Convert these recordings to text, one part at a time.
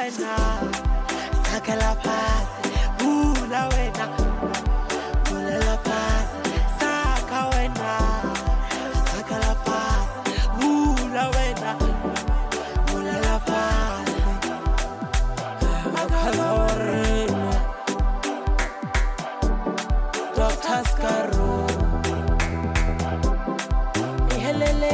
wena sakela pasi bula wena bulela pasi saka wena sakela pasi bula wena bulela pasi akazore Dr. Scaru ihelele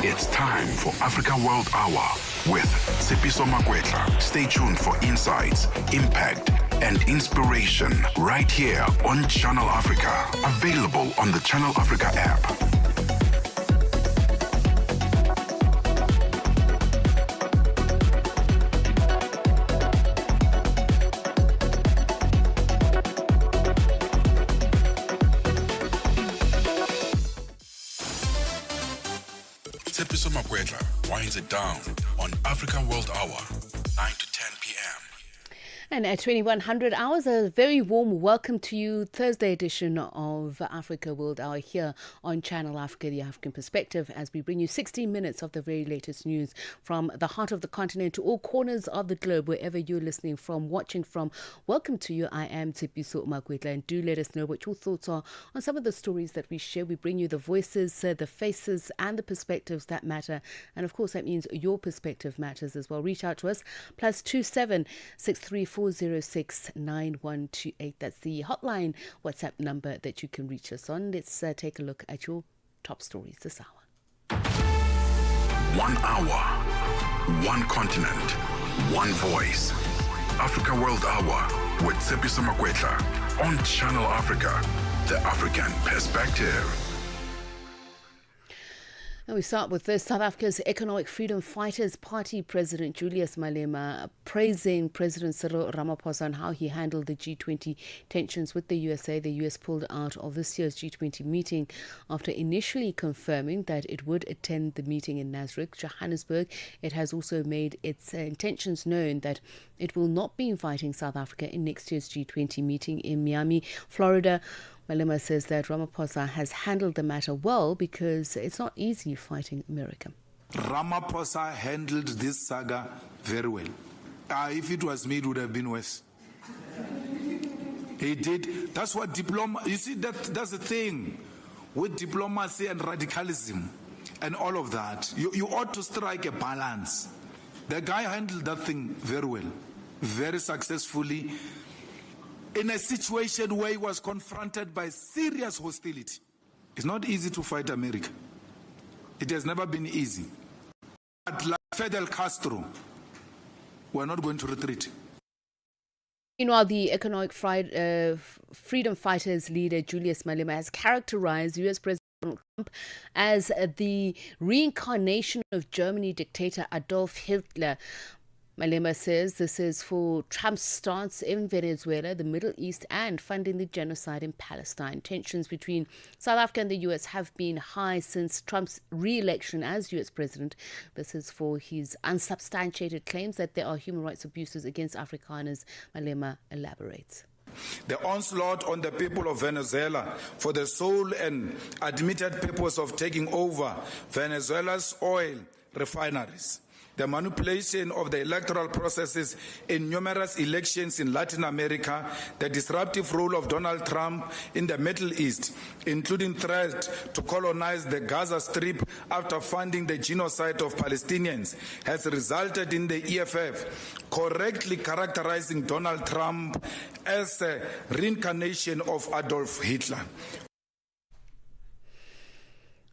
It's time for Africa World Hour with Tsepiso Makwetla. Stay tuned for insights, impact, and inspiration right here on Channel Africa. Available on the Channel Africa app. Tsepiso Makwetla winds it down on Africa World Hour, 9 to 10 p.m. And at 2100 hours, a very warm welcome to you. Thursday edition of Africa World Hour here on Channel Africa, the African Perspective, as we bring you 16 minutes of the very latest news from the heart of the continent to all corners of the globe, wherever you're listening from, watching from. Welcome to you. I am Tsepiso Makwetla, and do let us know what your thoughts are on some of the stories that we share. We bring you the voices, the faces, and the perspectives that matter. And of course, that means your perspective matters as well. Reach out to us, +27 634 4069128. That's the hotline WhatsApp number that you can reach us on. Let's take a look at your top stories this hour. 1 hour, one continent, one voice. Africa World Hour with Tsepiso Makwetla on Channel Africa, the African Perspective. And we start with this. South Africa's Economic Freedom Fighters Party President Julius Malema praising President Cyril Ramaphosa on how he handled the G20 tensions with the USA. The US pulled out of this year's G20 meeting after initially confirming that it would attend the meeting in Nasrec, Johannesburg. It has also made its intentions known that it will not be inviting South Africa in next year's G20 meeting in Miami, Florida. Malema says that Ramaphosa has handled the matter well because it's not easy fighting America. Ramaphosa handled this saga very well. If it was me, it would have been worse. He did. That's what you see, that's the thing with diplomacy and radicalism and all of that. You ought to strike a balance. The guy handled that thing very well, very successfully, in a situation where he was confronted by serious hostility. It's not easy to fight America. It has never been easy. But like Fidel Castro, we're not going to retreat. Meanwhile, the Economic Freedom Fighters leader Julius Malema has characterized US President Donald Trump as the reincarnation of Germany dictator Adolf Hitler. Malema says this is for Trump's stance in Venezuela, the Middle East, and funding the genocide in Palestine. Tensions between South Africa and the US have been high since Trump's re-election as US president. This is for his unsubstantiated claims that there are human rights abuses against Afrikaners. Malema elaborates. The onslaught on the people of Venezuela for the sole and admitted purpose of taking over Venezuela's oil refineries, the manipulation of the electoral processes in numerous elections in Latin America, the disruptive role of Donald Trump in the Middle East, including threat to colonize the Gaza Strip after funding the genocide of Palestinians, has resulted in the EFF correctly characterizing Donald Trump as a reincarnation of Adolf Hitler.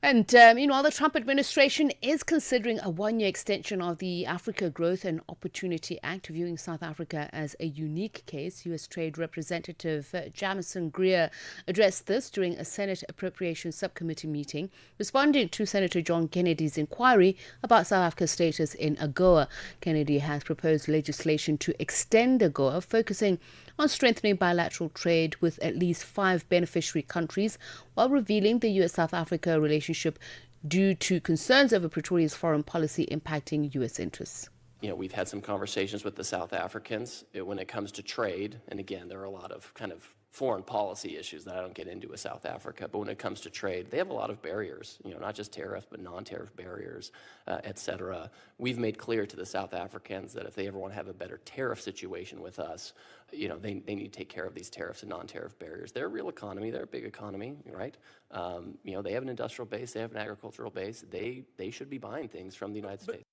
And meanwhile, the Trump administration is considering a one-year extension of the Africa Growth and Opportunity Act, viewing South Africa as a unique case. U.S. Trade Representative Jamison Greer addressed this during a Senate Appropriations Subcommittee meeting, responding to Senator John Kennedy's inquiry about South Africa's status in AGOA. Kennedy has proposed legislation to extend AGOA, focusing on strengthening bilateral trade with at least 5 beneficiary countries, while revealing the U.S.-South Africa relationship due to concerns over Pretoria's foreign policy impacting U.S. interests. We've had some conversations with the South Africans when it comes to trade. And again, there are a lot of kind of foreign policy issues that I don't get into with South Africa. But when it comes to trade, they have a lot of barriers, not just tariffs, but non-tariff barriers, et cetera. We've made clear to the South Africans that if they ever want to have a better tariff situation with us, they need to take care of these tariffs and non-tariff barriers. They're a real economy. They're a big economy, right? They have an industrial base. They have an agricultural base. They should be buying things from the United States.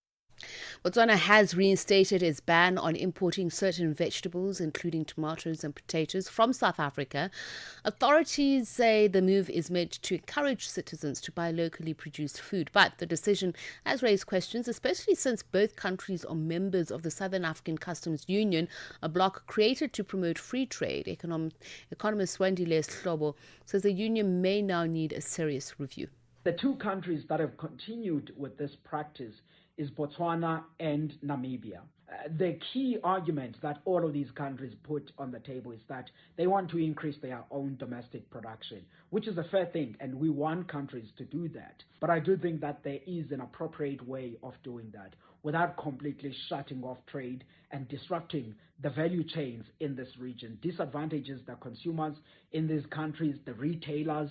Botswana has reinstated its ban on importing certain vegetables, including tomatoes and potatoes, from South Africa. Authorities say the move is meant to encourage citizens to buy locally produced food. But the decision has raised questions, especially since both countries are members of the Southern African Customs Union, a bloc created to promote free trade. Economist Wandile Slobo says the union may now need a serious review. The two countries that have continued with this practice is Botswana and Namibia. The key argument that all of these countries put on the table is that they want to increase their own domestic production, which is a fair thing, and we want countries to do that. But I do think that there is an appropriate way of doing that without completely shutting off trade and disrupting the value chains in this region. Disadvantages the consumers in these countries, the retailers.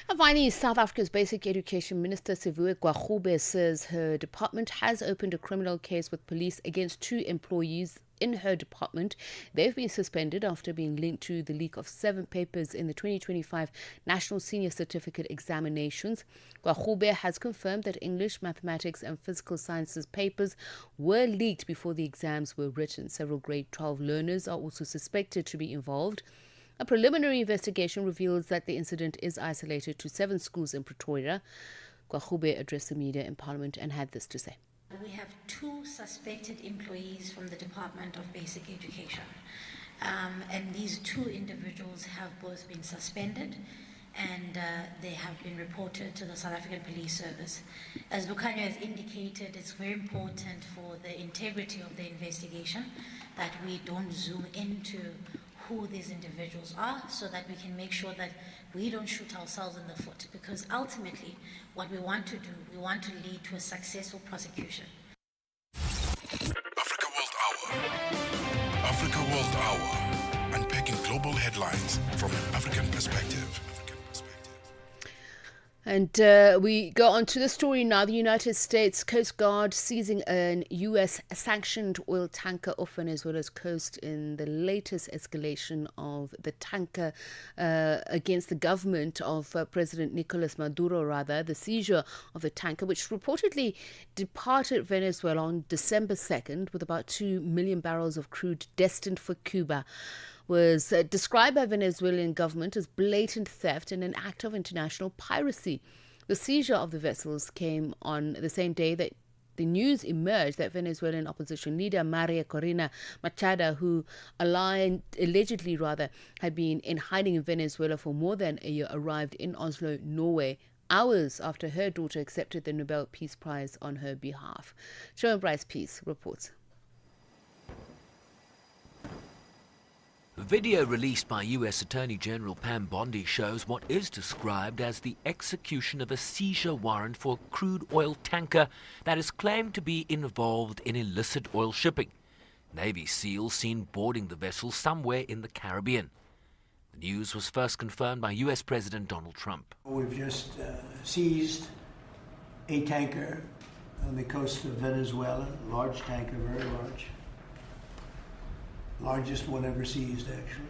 And finally, South Africa's Basic Education Minister Sivuya Gwarube says her department has opened a criminal case with police against 2 employees in her department. They've been suspended after being linked to the leak of 7 papers in the 2025 National Senior Certificate examinations. Gwarube has confirmed that English, mathematics and physical sciences papers were leaked before the exams were written. Several grade 12 learners are also suspected to be involved. A preliminary investigation reveals that the incident is isolated to 7 schools in Pretoria. Gwarube addressed the media in Parliament and had this to say. We have 2 suspected employees from the Department of Basic Education. And these 2 individuals have both been suspended and they have been reported to the South African Police Service. As Bukhanya has indicated, it's very important for the integrity of the investigation that we don't zoom into who these individuals are, so that we can make sure that we don't shoot ourselves in the foot, because ultimately what we want to do, we want to lead to a successful prosecution. Africa World Hour. Africa World Hour. Unpacking global headlines from an African perspective. And we go on to the story now. The United States Coast Guard seizing an U.S.-sanctioned oil tanker off Venezuela's coast in the latest escalation of the tanker against the government of President Nicolas Maduro, the seizure of the tanker, which reportedly departed Venezuela on December 2nd with about 2 million barrels of crude destined for Cuba, was described by Venezuelan government as blatant theft and an act of international piracy. The seizure of the vessels came on the same day that the news emerged that Venezuelan opposition leader Maria Corina Machado, who allegedly had been in hiding in Venezuela for more than a year, arrived in Oslo, Norway, hours after her daughter accepted the Nobel Peace Prize on her behalf. Show Bryce Peace reports. A video released by U.S. Attorney General Pam Bondi shows what is described as the execution of a seizure warrant for a crude oil tanker that is claimed to be involved in illicit oil shipping. Navy SEALs seen boarding the vessel somewhere in the Caribbean. The news was first confirmed by U.S. President Donald Trump. We've just seized a tanker on the coast of Venezuela, large tanker, very large. Largest one ever seized, actually.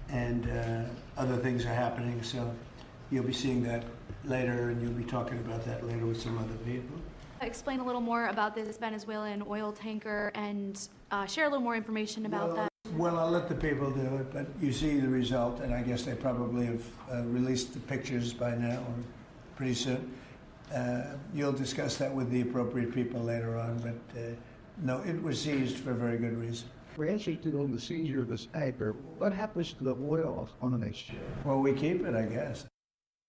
And other things are happening, so you'll be seeing that later, and you'll be talking about that later with some other people. Explain a little more about this Venezuelan oil tanker and share a little more information about that. Well, I'll let the people do it, but you see the result, and I guess they probably have released the pictures by now, or pretty soon. You'll discuss that with the appropriate people later on, but no, it was seized for a very good reason. We're interested on the seizure of this tanker. What happens to the oil on the next ship? Well, we keep it, I guess.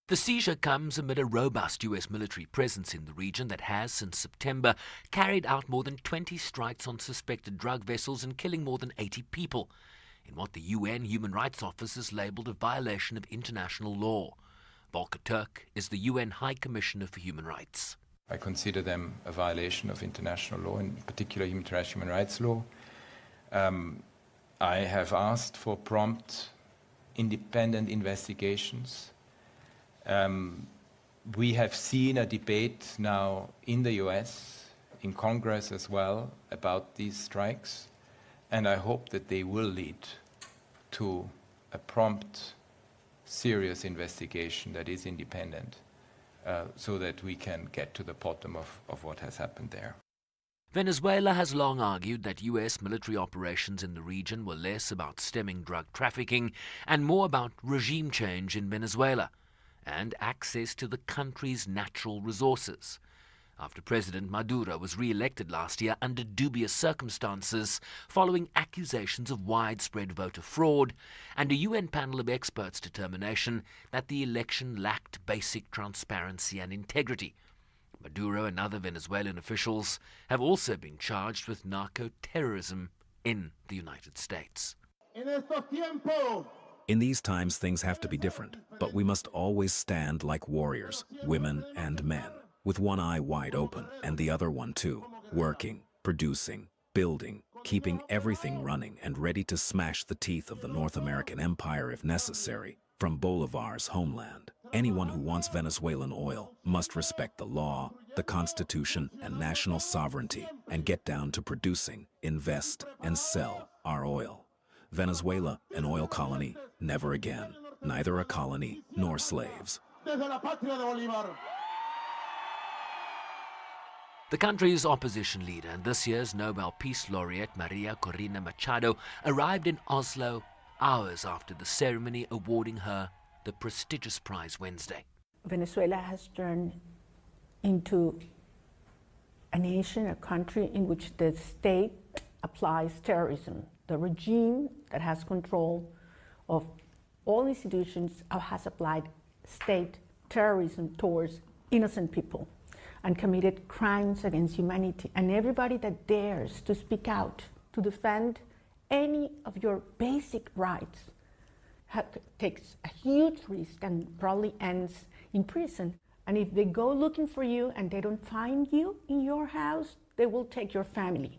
The seizure comes amid a robust U.S. military presence in the region that has, since September, carried out more than 20 strikes on suspected drug vessels and killing more than 80 people, in what the UN Human Rights Office has labelled a violation of international law. Volker Turk is the UN High Commissioner for Human Rights. I consider them a violation of international law, in particular international human rights law. I have asked for prompt, independent investigations. We have seen a debate now in the US, in Congress as well, about these strikes, and I hope that they will lead to a prompt, serious investigation that is independent, so that we can get to the bottom of what has happened there. Venezuela has long argued that US military operations in the region were less about stemming drug trafficking and more about regime change in Venezuela and access to the country's natural resources. After President Maduro was re-elected last year under dubious circumstances following accusations of widespread voter fraud and a UN panel of experts' determination that the election lacked basic transparency and integrity. Maduro and other Venezuelan officials have also been charged with narco-terrorism in the United States. In these times, things have to be different, but we must always stand like warriors, women and men, with one eye wide open and the other one too, working, producing, building, keeping everything running and ready to smash the teeth of the North American empire if necessary, from Bolivar's homeland. Anyone who wants Venezuelan oil must respect the law, the Constitution, and national sovereignty, and get down to producing, invest, and sell our oil. Venezuela, an oil colony, never again. Neither a colony nor slaves. The country's opposition leader and this year's Nobel Peace Laureate Maria Corina Machado arrived in Oslo hours after the ceremony awarding her the prestigious prize Wednesday. Venezuela has turned into a nation, a country in which the state applies terrorism. The regime that has control of all institutions has applied state terrorism towards innocent people and committed crimes against humanity. And everybody that dares to speak out to defend any of your basic rights takes a huge risk and probably ends in prison. And if they go looking for you and they don't find you in your house, they will take your family,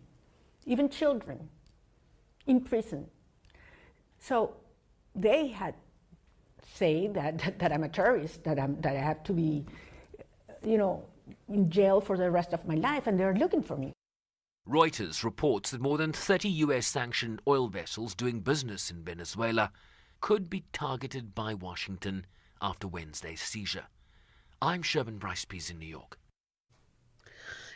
even children, in prison. So they had say that I'm a terrorist, that I have to be, in jail for the rest of my life, and they're looking for me. Reuters reports that more than 30 US-sanctioned oil vessels doing business in Venezuela could be targeted by Washington after Wednesday's seizure. I'm Sherman Bryce-Pease in New York.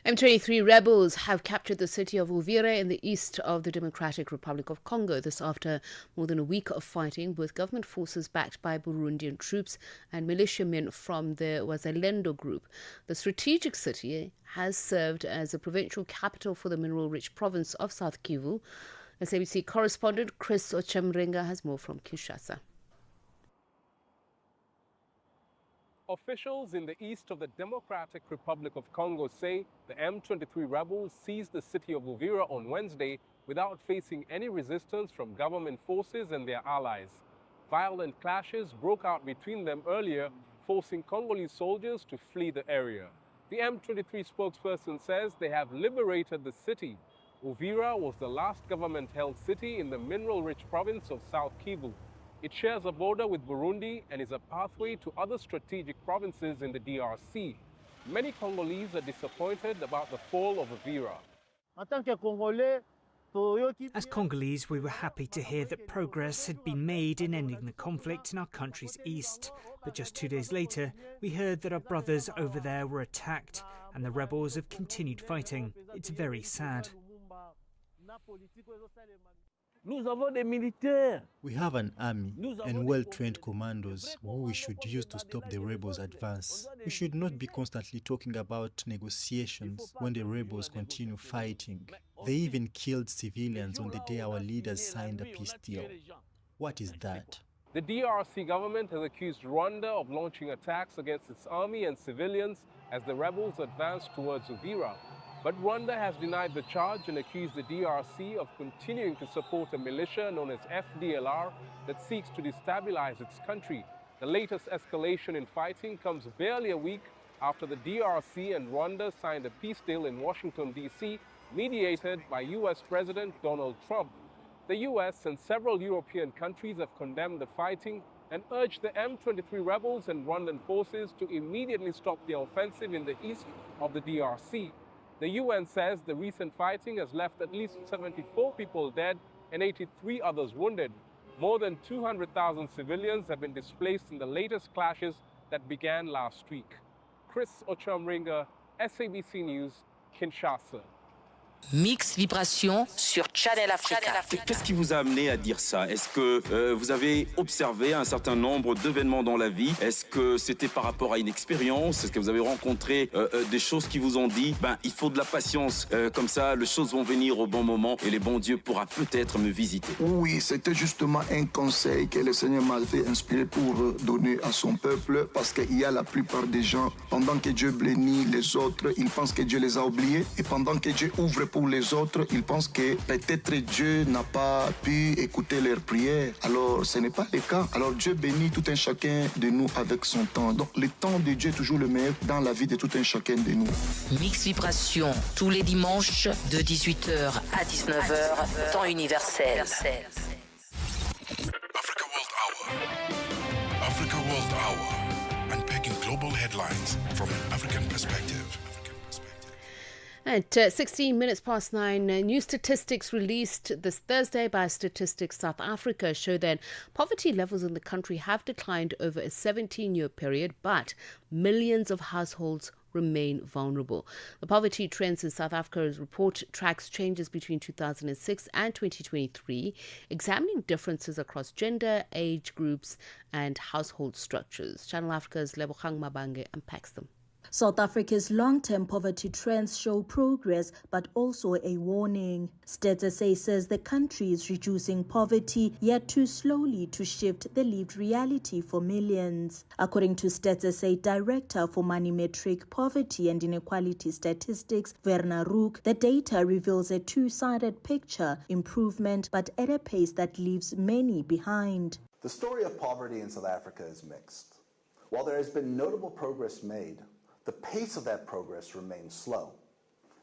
M23 rebels have captured the city of Uvira in the east of the Democratic Republic of Congo. This after more than a week of fighting with government forces backed by Burundian troops and militiamen from the Wazalendo group. The strategic city has served as a provincial capital for the mineral-rich province of South Kivu. SABC correspondent Chris Ochemrenga has more from Kinshasa. Officials in the east of the Democratic Republic of Congo say the M23 rebels seized the city of Uvira on Wednesday without facing any resistance from government forces and their allies. Violent clashes broke out between them earlier, forcing Congolese soldiers to flee the area. The M23 spokesperson says they have liberated the city. Uvira was the last government-held city in the mineral-rich province of South Kivu. It shares a border with Burundi and is a pathway to other strategic provinces in the DRC. Many Congolese are disappointed about the fall of Uvira. As Congolese, we were happy to hear that progress had been made in ending the conflict in our country's east. But just 2 days later, we heard that our brothers over there were attacked and the rebels have continued fighting. It's very sad. We have an army and well-trained commandos who we should use to stop the rebels' advance. We should not be constantly talking about negotiations when the rebels continue fighting. They even killed civilians on the day our leaders signed a peace deal. What is that? The DRC government has accused Rwanda of launching attacks against its army and civilians as the rebels advance towards Uvira. But Rwanda has denied the charge and accused the DRC of continuing to support a militia known as FDLR that seeks to destabilize its country. The latest escalation in fighting comes barely a week after the DRC and Rwanda signed a peace deal in Washington, D.C., mediated by U.S. President Donald Trump. The U.S. and several European countries have condemned the fighting and urged the M23 rebels and Rwandan forces to immediately stop the offensive in the east of the DRC. The UN says the recent fighting has left at least 74 people dead and 83 others wounded. More than 200,000 civilians have been displaced in the latest clashes that began last week. Chris Ochamringa, SABC News, Kinshasa. Mix Vibration sur Channel Africa. Qu'est-ce qui vous a amené à dire ça? Est-ce que vous avez observé un certain nombre d'événements dans la vie? Est-ce que c'était par rapport à une expérience? Est-ce que vous avez rencontré des choses qui vous ont dit il faut de la patience, comme ça les choses vont venir au bon moment et le bon Dieu pourra peut-être me visiter? Oui, c'était justement un conseil que le Seigneur m'avait inspiré pour donner à son peuple, parce qu'il y a la plupart des gens, pendant que Dieu bénit les autres, ils pensent que Dieu les a oubliés, et pendant que Dieu ouvre pour les autres, ils pensent que peut-être Dieu n'a pas pu écouter leurs prières. Alors, ce n'est pas le cas. Alors, Dieu bénit tout un chacun de nous avec son temps. Donc, le temps de Dieu est toujours le meilleur dans la vie de tout un chacun de nous. Mix Vibration, tous les dimanches, de 18h à 19h, temps universel. Africa World Hour. Unpacking global headlines from an African perspective. At 16 minutes past 9, new statistics released this Thursday by Statistics South Africa show that poverty levels in the country have declined over a 17-year period, but millions of households remain vulnerable. The poverty trends in South Africa's report tracks changes between 2006 and 2023, examining differences across gender, age groups, and household structures. Channel Africa's Lebogang Mabange unpacks them. South Africa's long-term poverty trends show progress, but also a warning. Stats SA says the country is reducing poverty, yet too slowly to shift the lived reality for millions. According to Stats SA Director for Money-Metric Poverty and Inequality Statistics, Werner Rook, the data reveals a two-sided picture, improvement, but at a pace that leaves many behind. The story of poverty in South Africa is mixed. While there has been notable progress made, the pace of that progress remains slow.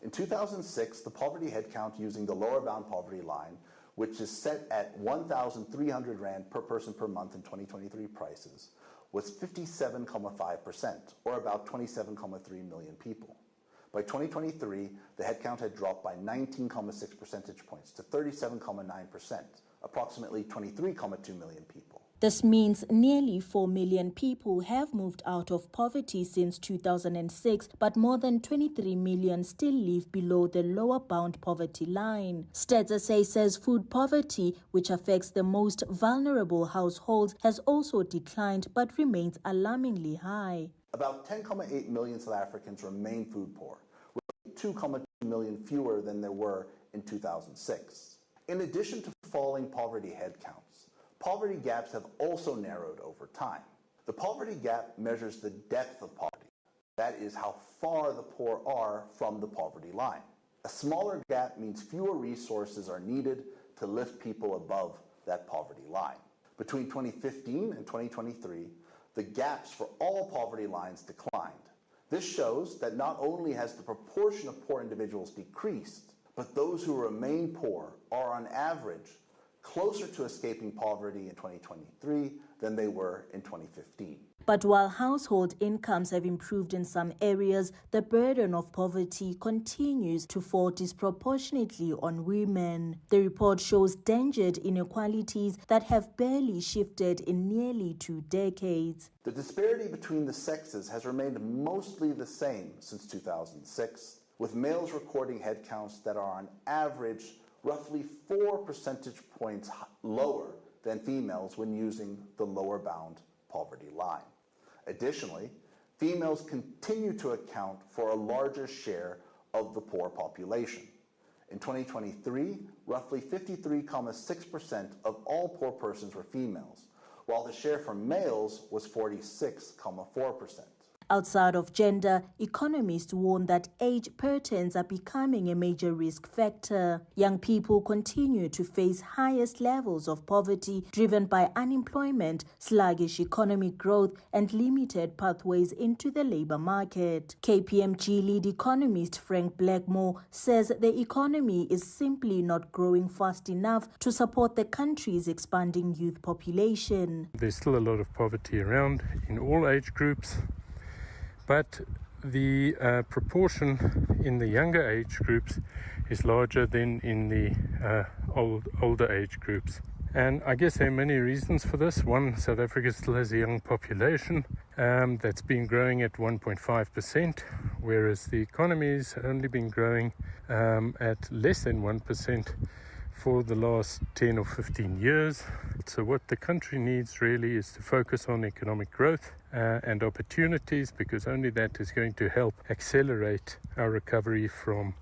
In 2006, the poverty headcount using the lower bound poverty line, which is set at 1,300 Rand per person per month in 2023 prices, was 57.5%, or about 27.3 million people. By 2023, the headcount had dropped by 19.6 percentage points to 37.9%, approximately 23.2 million people. This means nearly 4 million people have moved out of poverty since 2006, but more than 23 million still live below the lower bound poverty line. Stats SA says food poverty, which affects the most vulnerable households, has also declined but remains alarmingly high. About 10.8 million South Africans remain food poor, with 2.2 million fewer than there were in 2006. In addition to falling poverty headcounts, poverty gaps have also narrowed over time. The poverty gap measures the depth of poverty. That is how far the poor are from the poverty line. A smaller gap means fewer resources are needed to lift people above that poverty line. Between 2015 and 2023, the gaps for all poverty lines declined. This shows that not only has the proportion of poor individuals decreased, but those who remain poor are on average closer to escaping poverty in 2023 than they were in 2015. But while household incomes have improved in some areas, the burden of poverty continues to fall disproportionately on women. The report shows endangered inequalities that have barely shifted in nearly 2 decades. The disparity between the sexes has remained mostly the same since 2006, with males recording headcounts that are on average roughly 4 percentage points lower than females when using the lower bound poverty line. Additionally, females continue to account for a larger share of the poor population. In 2023, roughly 53.6% of all poor persons were females, while the share for males was 46.4%. Outside of gender, economists warn that age patterns are becoming a major risk factor. Young people continue to face highest levels of poverty driven by unemployment, sluggish economic growth, and limited pathways into the labor market. KPMG lead economist Frank Blackmore says the economy is simply not growing fast enough to support the country's expanding youth population. There's still a lot of poverty around in all age groups, but the proportion in the younger age groups is larger than in the older age groups. And I guess there are many reasons for this. One, South Africa still has a young population that's been growing at 1.5%, whereas the economy has only been growing at less than 1% for the last 10 or 15 years. So what the country needs really is to focus on economic growth and opportunities, because only that is going to help accelerate our recovery from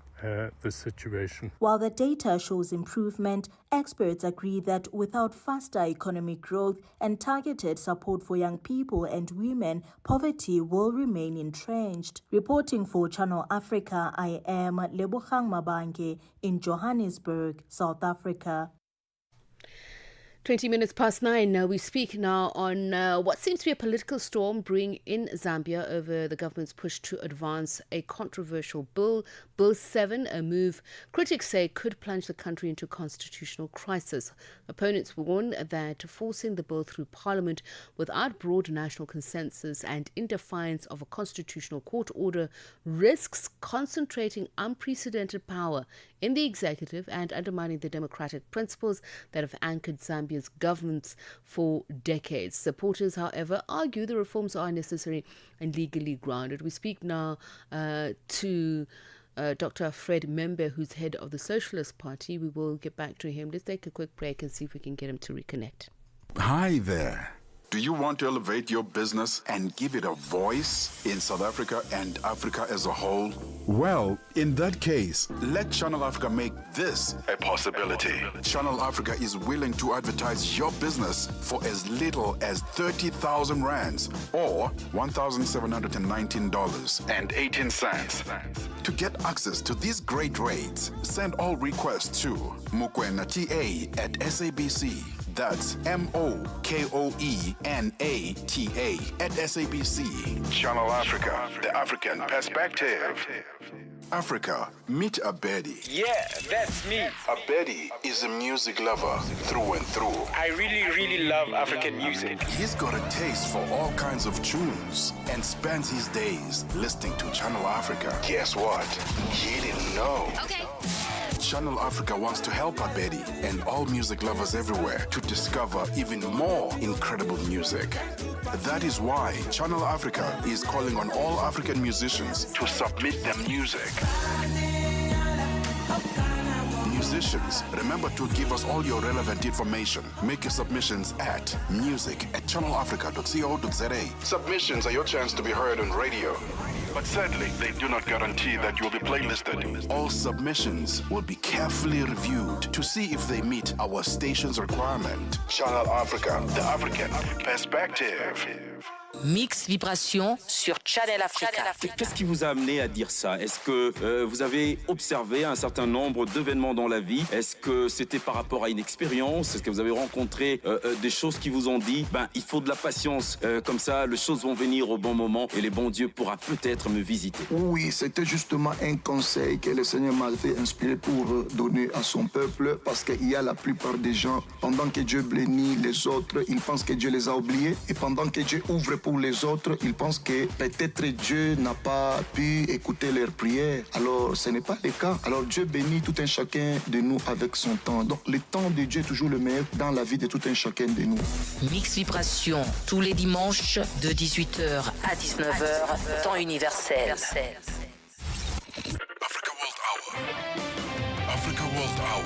the situation. While the data shows improvement, experts agree that without faster economic growth and targeted support for young people and women, poverty will remain entrenched. Reporting for Channel Africa, I am Lebogang Mabange in Johannesburg, South Africa. 20 minutes past 9. Now we speak now on what seems to be a political storm brewing in Zambia over the government's push to advance a controversial bill, Bill 7, a move critics say could plunge the country into constitutional crisis. Opponents warn that forcing the bill through Parliament without broad national consensus and in defiance of a constitutional court order risks concentrating unprecedented power in the executive and undermining the democratic principles that have anchored Zambia's governance for decades. Supporters, however, argue the reforms are necessary and legally grounded. We speak now to Dr. Fred Membe, who's head of the Socialist Party. We will get back to him. Let's take a quick break and see if we can get him to reconnect. Hi there. Do you want to elevate your business and give it a voice in South Africa and Africa as a whole? Well, in that case, let Channel Africa make this a possibility. Channel Africa is willing to advertise your business for as little as 30,000 rands or $1,719.18. To get access to these great rates, send all requests to mokoenata@SABC. That's MOKOENATA@SABC. Channel Africa, the African perspective. Africa, meet Abedi. Yeah, that's me. Abedi is a music lover through and through. I really love African music. He's got a taste for all kinds of tunes and spends his days listening to Channel Africa. Guess what? He didn't know. Okay. Channel Africa wants to help Abedi and all music lovers everywhere to discover even more incredible music. That is why Channel Africa is calling on all African musicians to submit their music. Musicians, remember to give us all your relevant information. Make your submissions at music@channelafrica.co.za. Submissions are your chance to be heard on radio. But sadly, they do not guarantee that you will be playlisted. All submissions will be carefully reviewed to see if they meet our station's requirement. Channel Africa, the African perspective. Mix Vibration sur Channel Africa. Qu'est-ce qui vous a amené à dire ça? Est-ce que vous avez observé un certain nombre d'événements dans la vie? Est-ce que c'était par rapport à une expérience? Est-ce que vous avez rencontré des choses qui vous ont dit il faut de la patience, comme ça les choses vont venir au bon moment et le bon Dieu pourra peut-être me visiter? Oui, c'était justement un conseil que le Seigneur m'a fait inspirer pour donner à son peuple, parce qu'il y a la plupart des gens, pendant que Dieu bénit les autres, ils pensent que Dieu les a oubliés, et pendant que Dieu ouvre pour les autres, ils pensent que peut-être Dieu n'a pas pu écouter leurs prières. Alors, ce n'est pas le cas. Alors, Dieu bénit tout un chacun de nous avec son temps. Donc, le temps de Dieu est toujours le meilleur dans la vie de tout un chacun de nous. Mix Vibration, tous les dimanches de 18h à 19h, temps universel. Africa World Hour.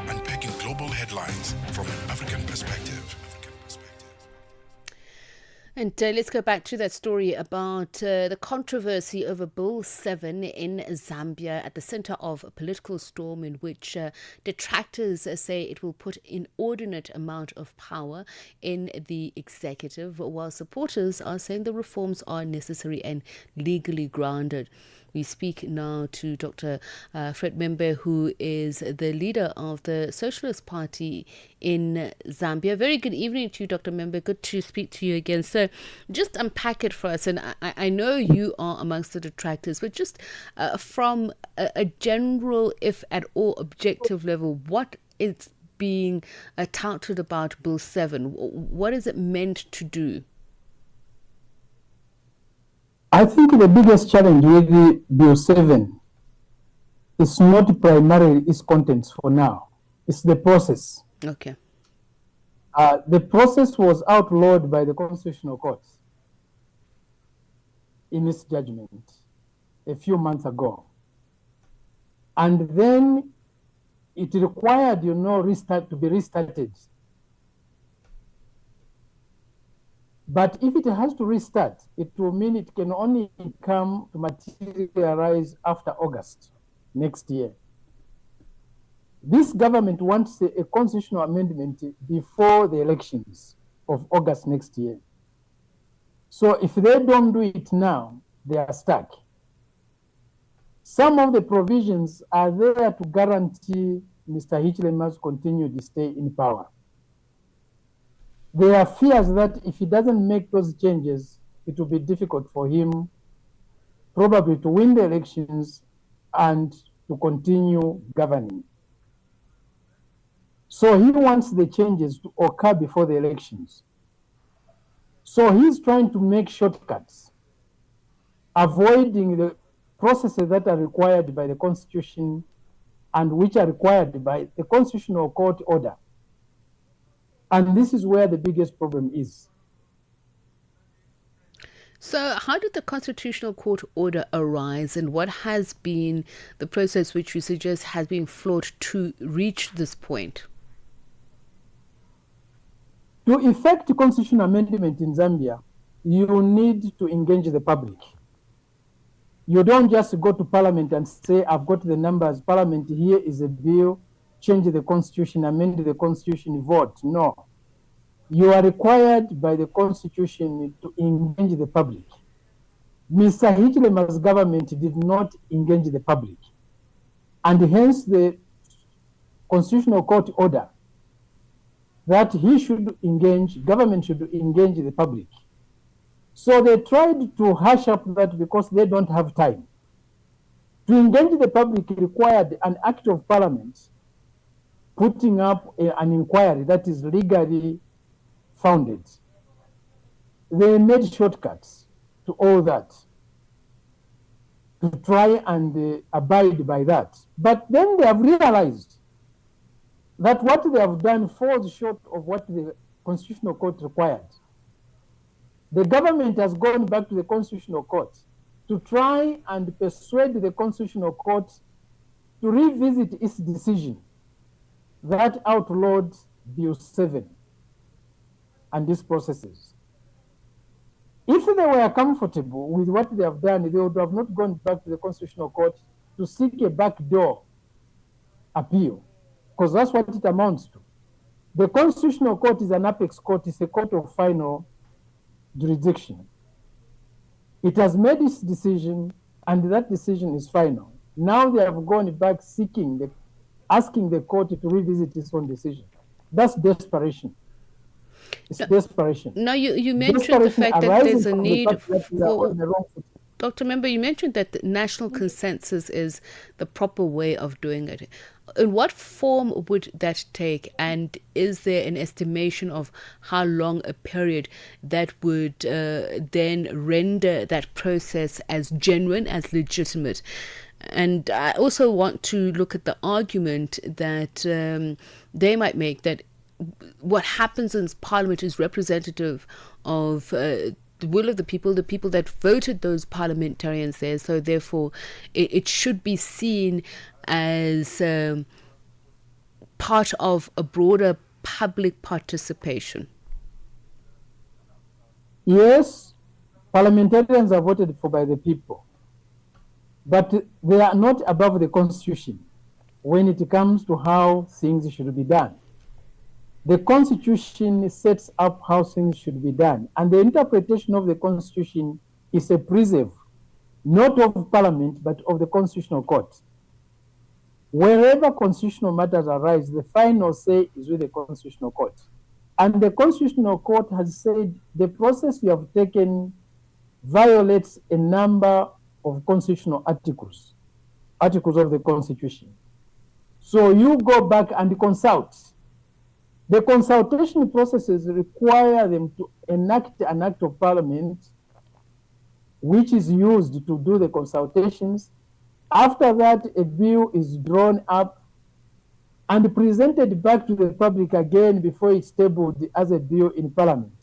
Unpacking global headlines from an African perspective. And let's go back to that story about the controversy over Bill 7 in Zambia at the center of a political storm in which detractors say it will put inordinate amount of power in the executive, while supporters are saying the reforms are necessary and legally grounded. We speak now to Dr. Fred Membe, who is the leader of the Socialist Party in Zambia. Very good evening to you, Dr. Membe. Good to speak to you again. So just unpack it for us. And I know you are amongst the detractors, but just from a general, if at all, objective level, what is being touted about Bill 7? What is it meant to do? I think the biggest challenge with the Bill 7 is not primarily its contents for now. It's the process. Okay. The process was outlawed by the Constitutional Court in its judgment a few months ago. And then it required, to be restarted. But if it has to restart, it will mean it can only come to materialize after August next year. This government wants a constitutional amendment before the elections of August next year. So if they don't do it now, they are stuck. Some of the provisions are there to guarantee Mr. Hichilema's continued stay in power. There are fears that if he doesn't make those changes, it will be difficult for him probably to win the elections and to continue governing. So he wants the changes to occur before the elections. So he's trying to make shortcuts, avoiding the processes that are required by the Constitution and which are required by the Constitutional Court order. And this is where the biggest problem is. So how did the Constitutional Court order arise, and what has been the process which you suggest has been flawed to reach this point? To effect constitutional amendment in Zambia, you need to engage the public. You don't just go to Parliament and say, I've got the numbers, Parliament, here is a bill, change the Constitution, amend the Constitution, vote. No. You are required by the Constitution to engage the public. Mr. Hichilema's government did not engage the public. And hence the Constitutional Court order that he should engage, government should engage the public. So they tried to hush up that because they don't have time. To engage the public required an act of parliament putting up an inquiry that is legally founded. They made shortcuts to all that to try and abide by that. But then they have realized that what they have done falls short of what the Constitutional Court required. The government has gone back to the Constitutional Court to try and persuade the Constitutional Court to revisit its decision that outlawed Bill 7 and these processes. If they were comfortable with what they have done, they would have not gone back to the Constitutional Court to seek a backdoor appeal, because that's what it amounts to. The Constitutional Court is an apex court, it's a court of final jurisdiction. It has made its decision, and that decision is final. Now they have gone back asking the court to revisit its own decision. That's desperation. It's desperation. Now, you mentioned the fact that there's a need for... Dr. Membe, you mentioned that the national consensus is the proper way of doing it. In what form would that take? And is there an estimation of how long a period that would then render that process as genuine, as legitimate? And I also want to look at the argument that they might make that what happens in Parliament is representative of the will of the people that voted those parliamentarians there. So therefore, it should be seen as part of a broader public participation. Yes, parliamentarians are voted for by the people, but they are not above the constitution when it comes to how things should be done. The constitution sets up how things should be done, and the interpretation of the constitution is a preserve, not of parliament, but of the constitutional court. Wherever constitutional matters arise, the final say is with the constitutional court. And the constitutional court has said the process you have taken violates a number of constitutional articles of the constitution. So you go back and consult. The consultation processes require them to enact an act of parliament, which is used to do the consultations. After that, a bill is drawn up and presented back to the public again before it's tabled as a bill in parliament.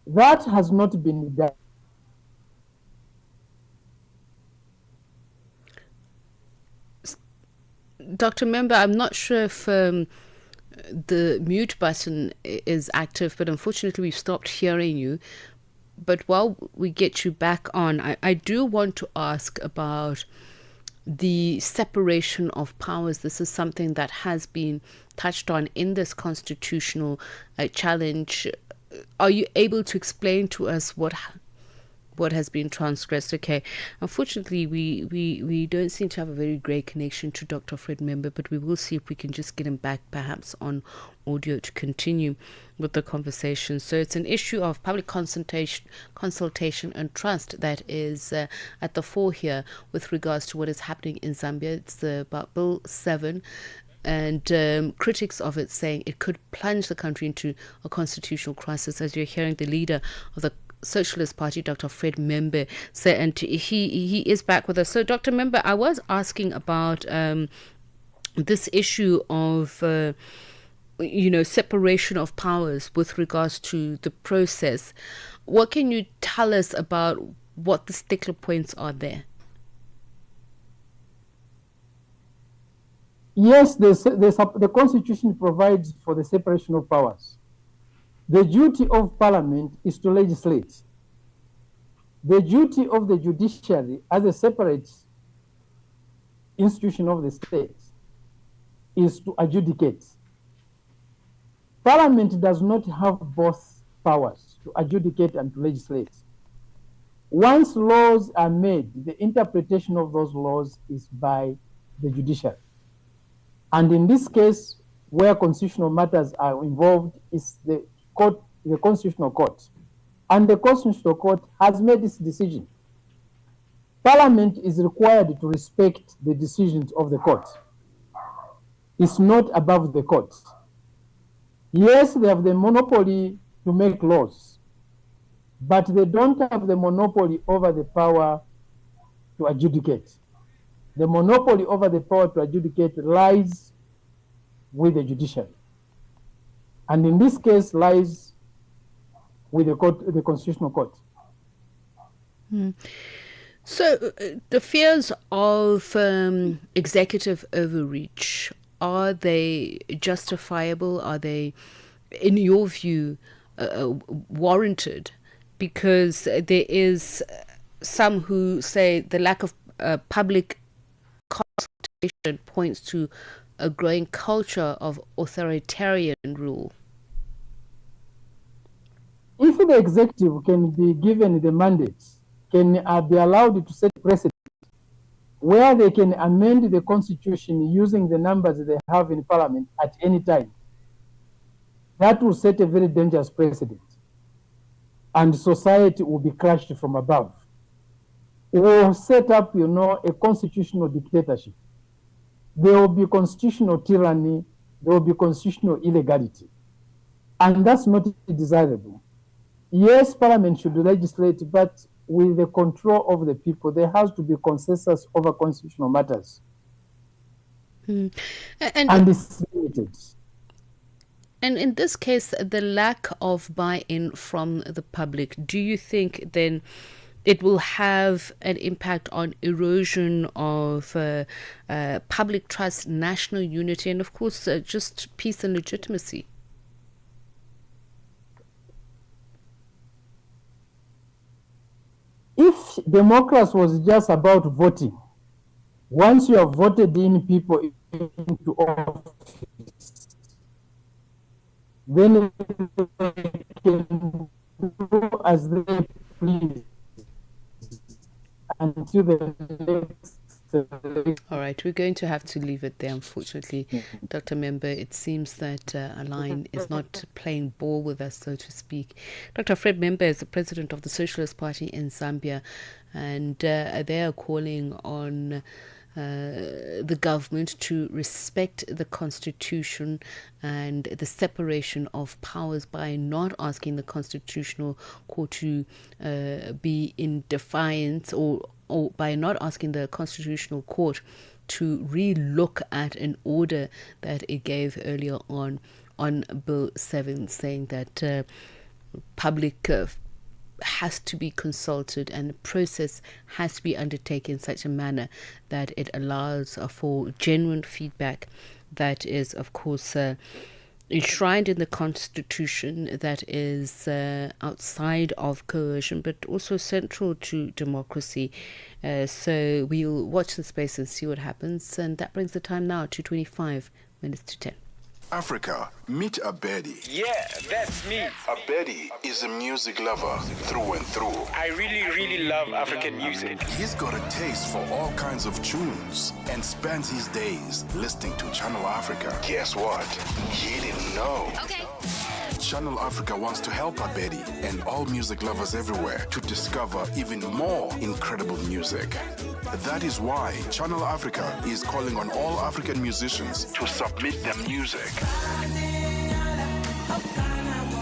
That has not been done. Dr. Member, I'm not sure if the mute button is active, but unfortunately we've stopped hearing you. But while we get you back on, I do want to ask about the separation of powers. This is something that has been touched on in this constitutional challenge. Are you able to explain to us what has been transgressed? Okay, unfortunately we don't seem to have a very great connection to Dr. Fred Member, but we will see if we can just get him back perhaps on audio to continue with the conversation. So it's an issue of public consultation and trust that is at the fore here with regards to what is happening in Zambia. It's about Bill 7, and critics of it saying it could plunge the country into a constitutional crisis, as you're hearing the leader of the Socialist Party, Dr. Fred Membe, say, and he is back with us. So, Dr. Membe, I was asking about this issue of separation of powers with regards to the process. What can you tell us about what the stickler points are there? Yes, the Constitution provides for the separation of powers. The duty of Parliament is to legislate. The duty of the judiciary as a separate institution of the state is to adjudicate. Parliament does not have both powers, to adjudicate and to legislate. Once laws are made, the interpretation of those laws is by the judiciary. And in this case, where constitutional matters are involved, is the court, the Constitutional Court. And the Constitutional Court has made its decision. Parliament is required to respect the decisions of the court. It's not above the court. Yes, they have the monopoly to make laws, but they don't have the monopoly over the power to adjudicate. The monopoly over the power to adjudicate lies with the judiciary. And in this case lies with the court, the Constitutional Court. So the fears of executive overreach, are they justifiable? Are they, in your view, warranted? Because there is some who say the lack of public consultation points to a growing culture of authoritarian rule. If the executive can be given the mandate, can be allowed to set precedent where they can amend the constitution using the numbers they have in parliament at any time, that will set a very dangerous precedent. And society will be crushed from above. It will set up, a constitutional dictatorship. There will be constitutional tyranny, there will be constitutional illegality. And that's not desirable. Yes, Parliament should legislate, but with the control of the people, there has to be consensus over constitutional matters. And it's limited. And in this case, the lack of buy-in from the public, do you think then it will have an impact on erosion of public trust, national unity, and of course, just peace and legitimacy? If democracy was just about voting, once you have voted in people into office, then they can do as they please until the next election. All right, we're going to have to leave it there, unfortunately. Dr. Member, it seems that a line is not playing ball with us, so to speak. Dr. Fred Member is the president of the Socialist Party in Zambia, and they are calling on the government to respect the constitution and the separation of powers by not asking the Constitutional Court to be in defiance or by not asking the Constitutional Court to re-look at an order that it gave earlier on Bill 7, saying that public has to be consulted and the process has to be undertaken in such a manner that it allows for genuine feedback that is, of course, enshrined in the Constitution, that is outside of coercion, but also central to democracy. So we'll watch the space and see what happens. And that brings the time now to 25 minutes to 10. Africa, meet Abedi. Yeah, that's me. Abedi is a music lover through and through. I really love African music. He's got a taste for all kinds of tunes and spends his days listening to Channel Africa. Guess what? He didn't know. Okay. Channel Africa wants to help Abedi and all music lovers everywhere to discover even more incredible music. That is why Channel Africa is calling on all African musicians to submit their music.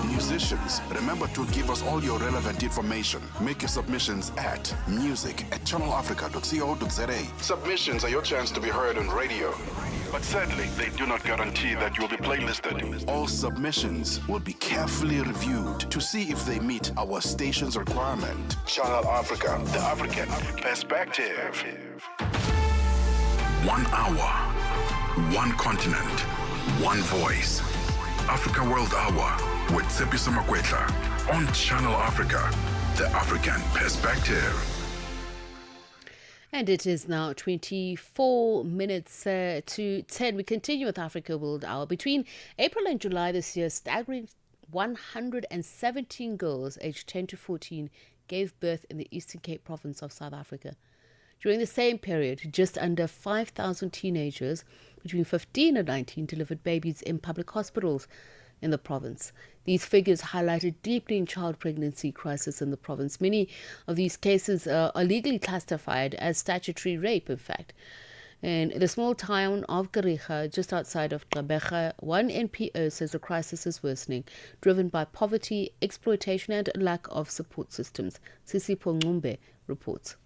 Musicians, remember to give us all your relevant information. Make your submissions at music@channelafrica.co.za. Submissions are your chance to be heard on radio. But sadly, they do not guarantee that you'll be playlisted. All submissions will be carefully reviewed to see if they meet our station's requirement. Channel Africa, the African perspective. 1 hour, one continent, one voice. Africa World Hour with Tsepiso Makwetla on Channel Africa, the African perspective. And it is now 24 minutes to 10. We continue with Africa World Hour. Between April and July this year, staggering 117 girls aged 10 to 14 gave birth in the Eastern Cape province of South Africa. During the same period, just under 5,000 teenagers between 15 and 19 delivered babies in public hospitals in the province. These figures highlight a deepening child pregnancy crisis in the province. Many of these cases are legally classified as statutory rape, in fact. In the small town of Gariga, just outside of Gqeberha, one NPO says the crisis is worsening, driven by poverty, exploitation and lack of support systems. Sisipo Ngumbe reports.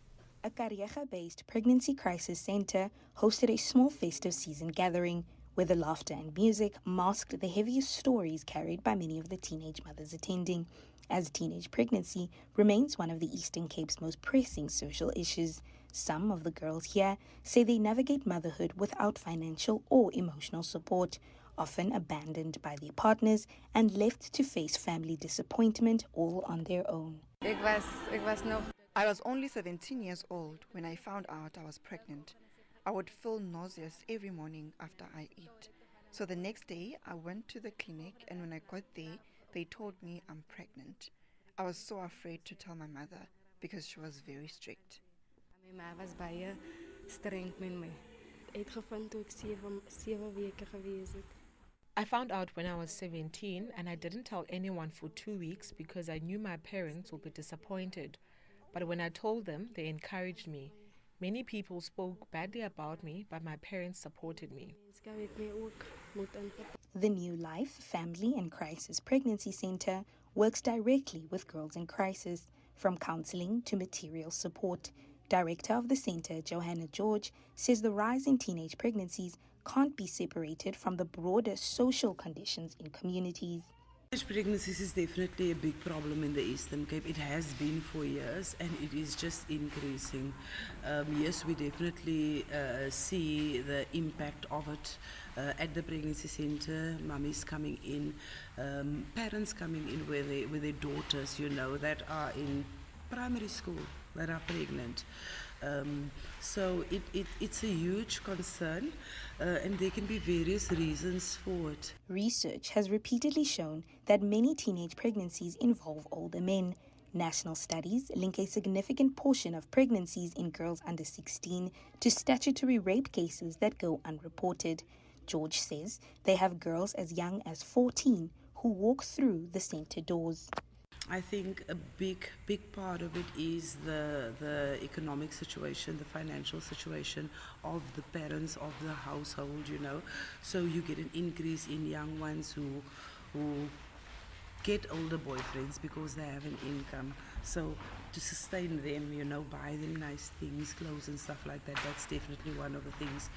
A Gariga-based pregnancy crisis centre hosted a small festive season gathering where the laughter and music masked the heaviest stories carried by many of the teenage mothers attending, as teenage pregnancy remains one of the Eastern Cape's most pressing social issues. Some of the girls here say they navigate motherhood without financial or emotional support, often abandoned by their partners and left to face family disappointment all on their own. I was only 17 years old when I found out I was pregnant. I would feel nauseous every morning after I eat. So the next day, I went to the clinic, and when I got there, they told me I'm pregnant. I was so afraid to tell my mother because she was very strict. I found out when I was 17, and I didn't tell anyone for 2 weeks because I knew my parents would be disappointed. But when I told them, they encouraged me. Many people spoke badly about me, but my parents supported me. The New Life Family and Crisis Pregnancy Centre works directly with girls in crisis, from counselling to material support. Director of the centre, Johanna George, says the rise in teenage pregnancies can't be separated from the broader social conditions in communities. Teenage pregnancies is definitely a big problem in the Eastern Cape. It has been for years and it is just increasing. Yes, we definitely see the impact of it at the pregnancy centre. Mummies coming in, parents coming in with their daughters, that are in primary school. that are pregnant. So it's a huge concern, and there can be various reasons for it. Research has repeatedly shown that many teenage pregnancies involve older men. National studies link a significant portion of pregnancies in girls under 16 to statutory rape cases that go unreported. George says they have girls as young as 14 who walk through the center doors. I think a big part of it is the economic situation, the financial situation of the parents of the household, you know. So you get an increase in young ones who get older boyfriends because they have an income. So to sustain them, you know, buy them nice things, clothes and stuff like that, that's definitely one of the things.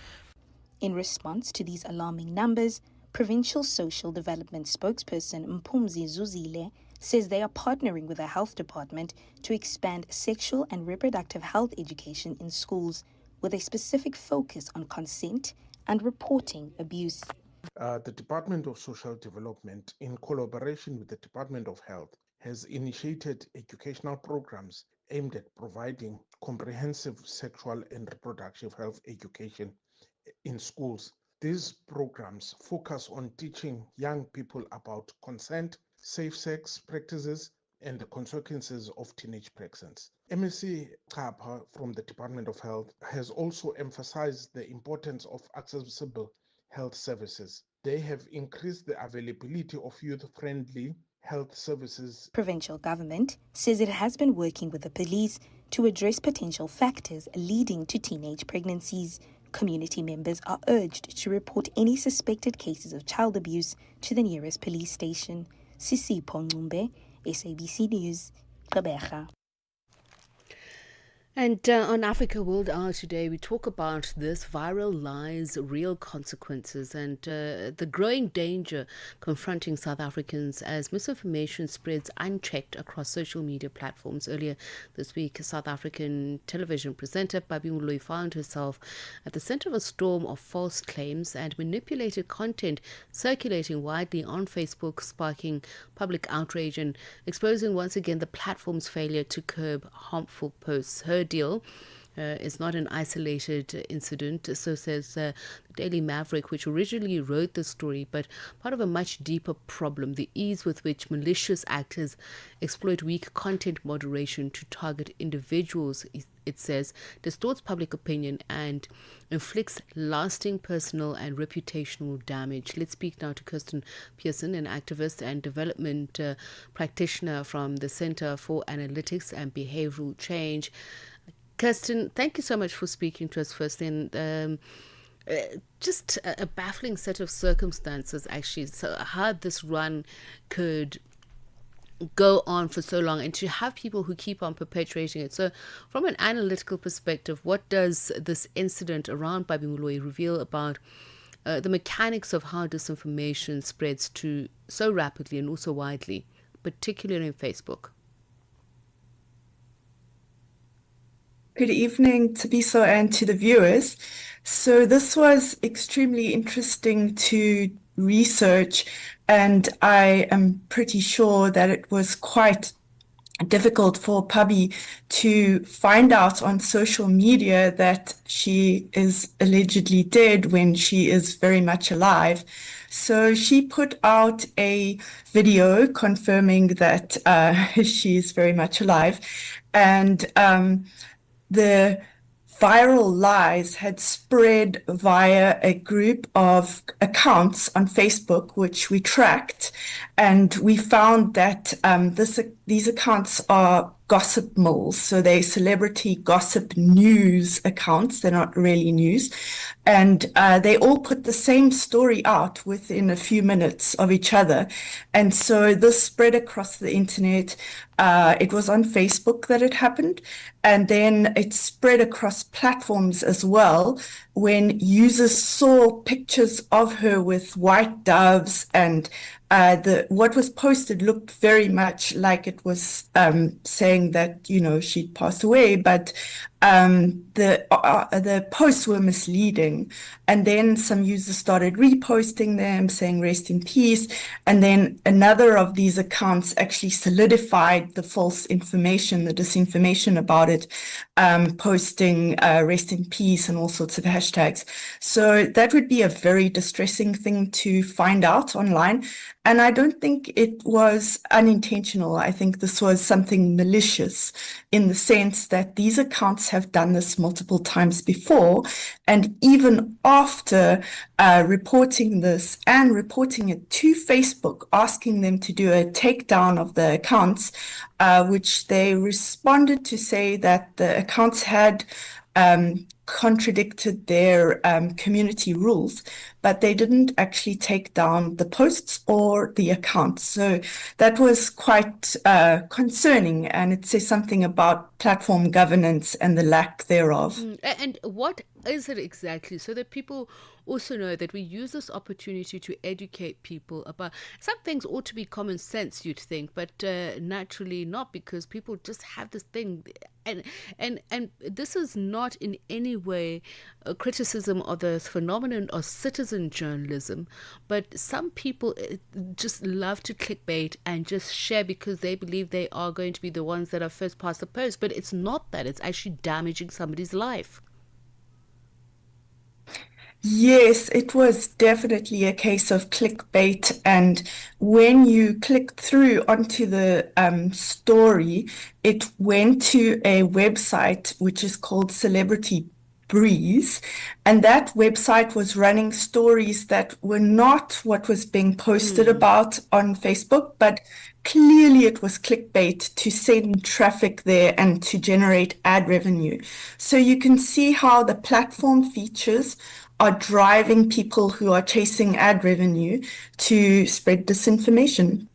In response to these alarming numbers, Provincial Social Development spokesperson Mpumzi Zuzile says they are partnering with the health department to expand sexual and reproductive health education in schools with a specific focus on consent and reporting abuse. The Department of Social Development, in collaboration with the Department of Health, has initiated educational programs aimed at providing comprehensive sexual and reproductive health education in schools. These programs focus on teaching young people about consent, safe sex practices, and the consequences of teenage pregnancy. MSc Chapa from the Department of Health has also emphasized the importance of accessible health services. They have increased the availability of youth-friendly health services. Provincial government says it has been working with the police to address potential factors leading to teenage pregnancies. Community members are urged to report any suspected cases of child abuse to the nearest police station. Sisipho Ncumbe, SABC News, Gqeberha. And on Africa World Hour today, we talk about this: viral lies, real consequences, and the growing danger confronting South Africans as misinformation spreads unchecked across social media platforms. Earlier this week, South African television presenter Babi Moloi found herself at the center of a storm of false claims and manipulated content circulating widely on Facebook, sparking public outrage and exposing once again the platform's failure to curb harmful posts. Her deal is not an isolated incident, so says the Daily Maverick, which originally wrote the story, but part of a much deeper problem: the ease with which malicious actors exploit weak content moderation to target individuals, it says, distorts public opinion and inflicts lasting personal and reputational damage. Let's speak now to Kirsten Pearson, an activist and development practitioner from the Center for Analytics and Behavioral Change. Kirsten, thank you so much for speaking to us first. And just a baffling set of circumstances, actually, so how this run could go on for so long and to have people who keep on perpetuating it. So from an analytical perspective, what does this incident around Babi Moloi reveal about the mechanics of how disinformation spreads to so rapidly and also widely, particularly in Facebook? Good evening, Tsepiso, and to the viewers. So this was extremely interesting to research, and I am pretty sure that it was quite difficult for Pabi to find out on social media that she is allegedly dead when she is very much alive. So she put out a video confirming that she is very much alive, and the viral lies had spread via a group of accounts on Facebook, which we tracked, and we found that these accounts are gossip mills. So they're celebrity gossip news accounts. They're not really news. And they all put the same story out within a few minutes of each other. And so this spread across the internet. It was on Facebook that it happened. And then it spread across platforms as well when users saw pictures of her with white doves, and what was posted looked very much like it was saying that, you know, she'd passed away, but the posts were misleading, and then some users started reposting them saying rest in peace, and then another of these accounts actually solidified the false information, the disinformation about it, posting rest in peace and all sorts of hashtags. So that would be a very distressing thing to find out online. And I don't think it was unintentional. I think this was something malicious in the sense that these accounts have done this multiple times before. And even after reporting this and reporting it to Facebook, asking them to do a takedown of the accounts, which they responded to say that the accounts had contradicted their community rules, but they didn't actually take down the posts or the accounts. So that was quite concerning, and it says something about platform governance and the lack thereof. And what is it exactly, so that people also know that we use this opportunity to educate people about some things? Ought to be common sense, you'd think, but naturally not, because people just have this thing, and this is not in any way a criticism of the phenomenon of citizen journalism, but some people just love to clickbait and just share because they believe they are going to be the ones that are first past the post, but it's not that. It's actually damaging somebody's life. Yes, it was definitely a case of clickbait. And when you clicked through onto the story, it went to a website which is called Celebrity Breeze. And that website was running stories that were not what was being posted about on Facebook, but clearly it was clickbait to send traffic there and to generate ad revenue. So you can see how the platform features are driving people who are chasing ad revenue to spread disinformation.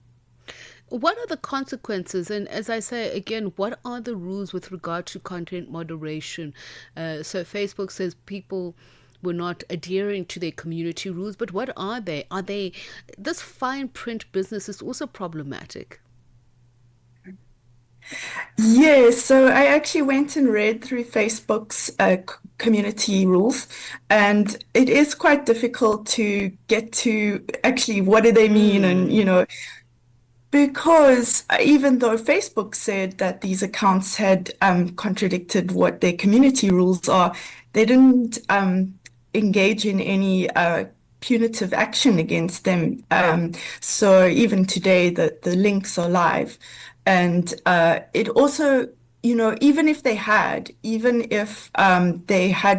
What are the consequences? And as I say again, what are the rules with regard to content moderation? So Facebook says people were not adhering to their community rules, but what are they? Are they, this fine print business is also problematic. Yes, so I actually went and read through Facebook's community rules, and it is quite difficult to get to actually what do they mean, and because even though Facebook said that these accounts had contradicted what their community rules are, they didn't engage in any punitive action against them. So even today, the links are live. And it also, even if they had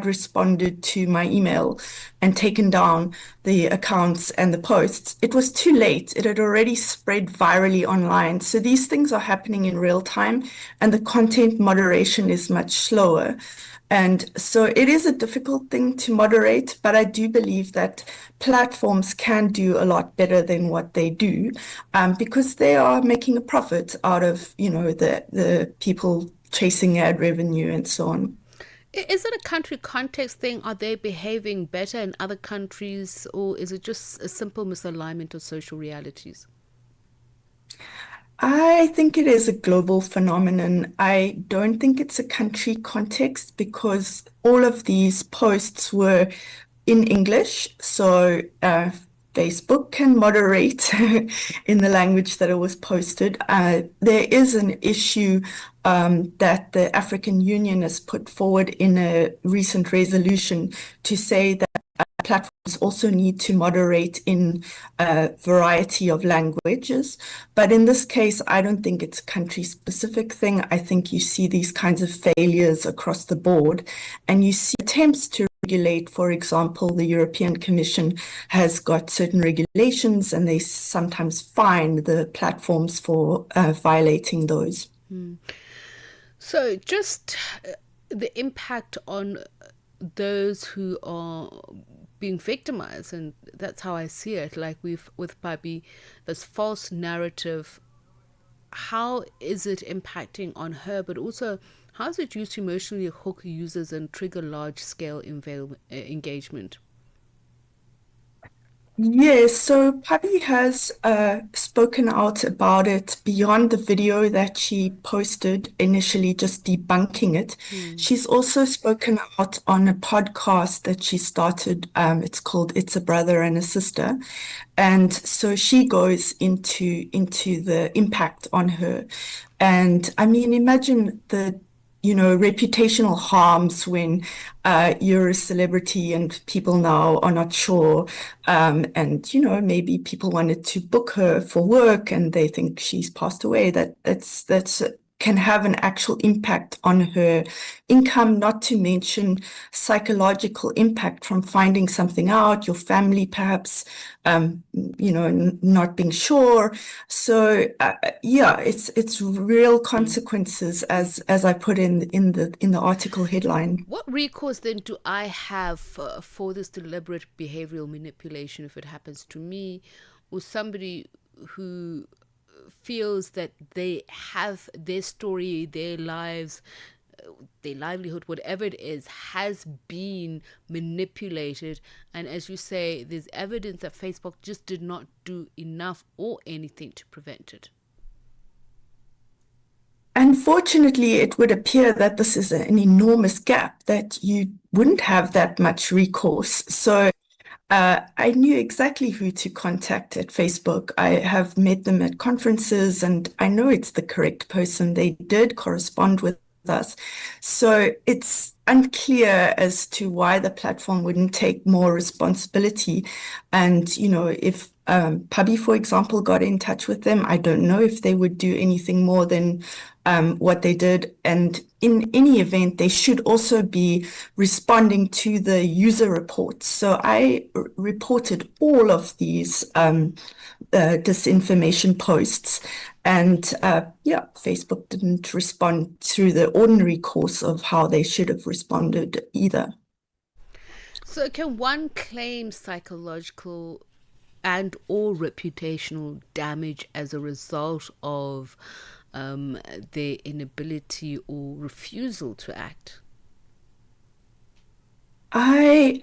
responded to my email and taken down the accounts and the posts, it was too late. It had already spread virally online. So these things are happening in real time, and the content moderation is much slower. And so it is a difficult thing to moderate, but I do believe that platforms can do a lot better than what they do, because they are making a profit out of, the people chasing ad revenue and so on. Is it a country context thing? Are they behaving better in other countries, or is it just a simple misalignment of social realities? I think it is a global phenomenon. I don't think it's a country context, because all of these posts were in English. So Facebook can moderate in the language that it was posted. There is an issue that the African Union has put forward in a recent resolution to say that platforms also need to moderate in a variety of languages. But in this case, I don't think it's a country-specific thing. I think you see these kinds of failures across the board, and you see attempts to regulate. For example, the European Commission has got certain regulations, and they sometimes fine the platforms for violating those. So just the impact on those who are being victimized, and that's how I see it, like with Papi, this false narrative. How is it impacting on her, but also how is it used to emotionally hook users and trigger large-scale engagement? Yes, so Pabi has spoken out about it beyond the video that she posted initially, just debunking it. She's also spoken out on a podcast that she started. It's called It's a Brother and a Sister. And so she goes into the impact on her. And I mean, imagine the reputational harms when you're a celebrity and people now are not sure. And, maybe people wanted to book her for work and they think she's passed away. That's can have an actual impact on her income, not to mention psychological impact from finding something out, your family perhaps, not being sure. So yeah, it's real consequences as I put in the article headline. What recourse then do I have for this deliberate behavioral manipulation if it happens to me or somebody who feels that they have their story, their lives, their livelihood, whatever it is, has been manipulated? And as you say, there's evidence that Facebook just did not do enough or anything to prevent it. Unfortunately, it would appear that this is an enormous gap, that you wouldn't have that much recourse. So I knew exactly who to contact at Facebook. I have met them at conferences and I know it's the correct person. They did correspond with us. So it's unclear as to why the platform wouldn't take more responsibility. And, if Pabi, for example, got in touch with them, I don't know if they would do anything more than what they did. And in any event, they should also be responding to the user reports. So I reported all of these disinformation posts. And Facebook didn't respond through the ordinary course of how they should have responded either. So can one claim psychological and or reputational damage as a result of their inability or refusal to act? I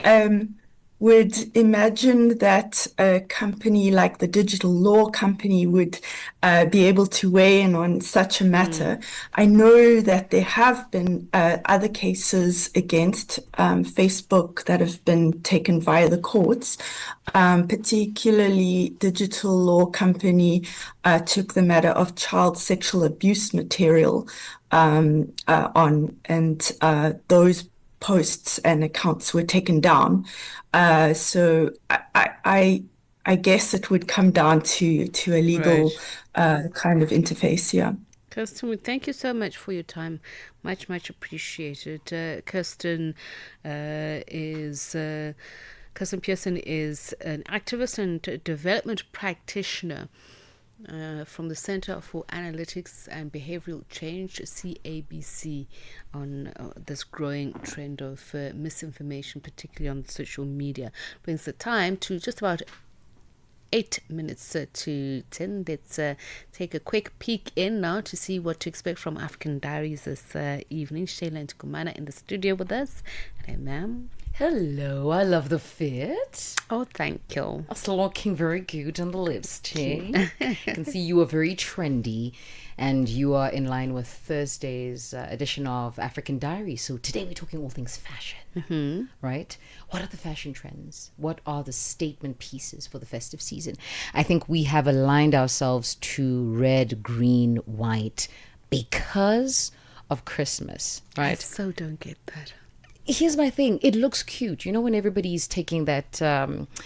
would imagine that a company like the Digital Law Company would be able to weigh in on such a matter. I know that there have been other cases against Facebook that have been taken via the courts. Particularly, Digital Law Company took the matter of child sexual abuse material on, and those posts and accounts were taken down. So I guess it would come down to a legal kind of interface, yeah. Kirsten, thank you so much for your time. Much, much appreciated. Kirsten Pearson is an activist and development practitioner from the Center for Analytics and Behavioral Change, CABC, on this growing trend of misinformation, particularly on social media. Brings the time to just about 8 minutes to 10. Let's take a quick peek in now to see what to expect from African Diaries this evening. Shayla Ntukumana in the studio with us. Hello, ma'am. Hello, I love the fit. Oh, thank you. It's looking very good on the lipstick. I can see you are very trendy and you are in line with Thursday's edition of African Diaries. So today we're talking all things fashion, right? What are the fashion trends? What are the statement pieces for the festive season? I think we have aligned ourselves to red, green, white because of Christmas, right? I so don't get that. Here's my thing. It looks cute. You know, when everybody's taking that,